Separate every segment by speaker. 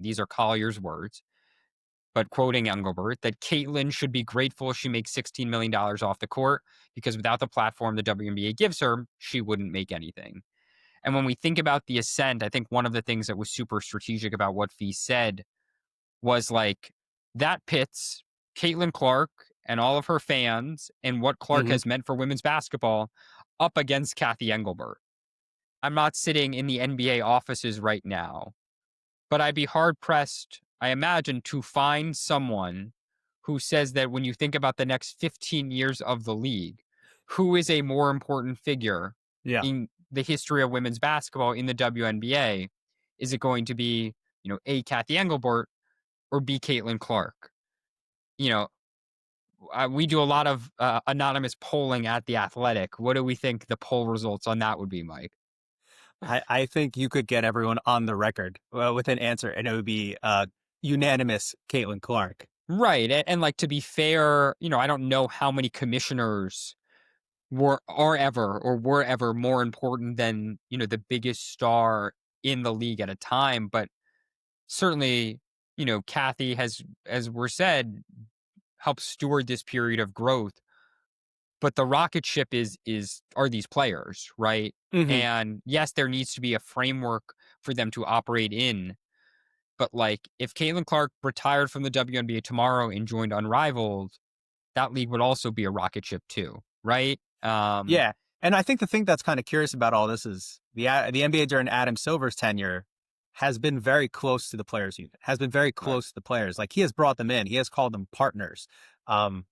Speaker 1: these are Collier's words, but quoting Engelbert, that Caitlin should be grateful she makes $16 million off the court because without the platform the WNBA gives her, she wouldn't make anything. And when we think about the ascent, I think one of the things that was super strategic about what Fee said was like that pits Caitlin Clark and all of her fans and what Clark
Speaker 2: Hmm.
Speaker 1: has meant for women's basketball up against Kathy Engelbert. I'm not sitting in the NBA offices right now, but I'd be hard pressed, I imagine, to find someone who says that when you think about the next 15 years of the league, who is a more important figure
Speaker 2: Yeah.
Speaker 1: in the history of women's basketball in the WNBA? Is it going to be, A, Kathy Engelbert or B, Caitlin Clark? You know, we do a lot of anonymous polling at The Athletic. What do we think the poll results on that would be, Mike?
Speaker 2: I think you could get everyone on the record with an answer, and it would be unanimous Caitlin Clark.
Speaker 1: Right. And like to be fair, I don't know how many commissioners were ever more important than, the biggest star in the league at a time. But certainly, Kathy has, as we're said, helped steward this period of growth. But the rocket ship are these players, right?
Speaker 2: Hmm.
Speaker 1: And yes, there needs to be a framework for them to operate in. But like if Caitlin Clark retired from the WNBA tomorrow and joined Unrivaled, that league would also be a rocket ship too, right?
Speaker 2: Yeah. And I think the thing that's kind of curious about all this is the NBA during Adam Silver's tenure has been very close to the players unit, has been very
Speaker 1: Right.
Speaker 2: close to the players. Like he has brought them in, he has called them partners. Um,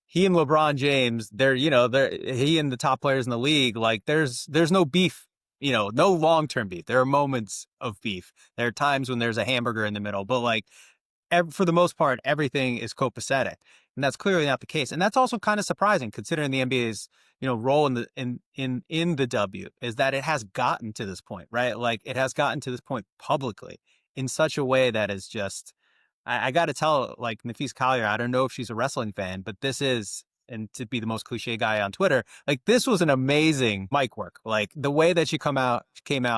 Speaker 2: he and LeBron James, he and the top players in the league, like there's no beef, no long-term beef. There are moments of beef. There are times when there's a hamburger in the middle, but like for the most part, everything is copacetic, and that's clearly not the case. And that's also kind of surprising considering the NBA's role in the W is that it has gotten to this point, right? Like it has gotten to this point publicly in such a way that is just I got to tell like Napheesa Collier, I don't know if she's a wrestling fan, but this is. And to be the most cliche guy on Twitter, like this was an amazing mic work. Like the way that she came out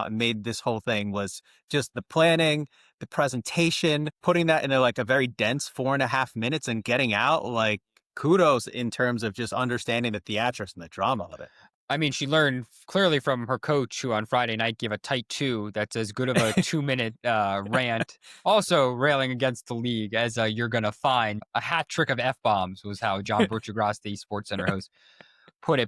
Speaker 2: and made this whole thing was just the planning, the presentation, putting that in like a very dense 4.5 minutes and getting out, like kudos in terms of just understanding the theatrics and the drama of it.
Speaker 1: I mean, she learned clearly from her coach, who on Friday night gave a tight two. That's as good of a 2 minute rant. Also railing against the league as you're going to find. A hat trick of F bombs was how John Bruchagross, the Sports Center host, put it.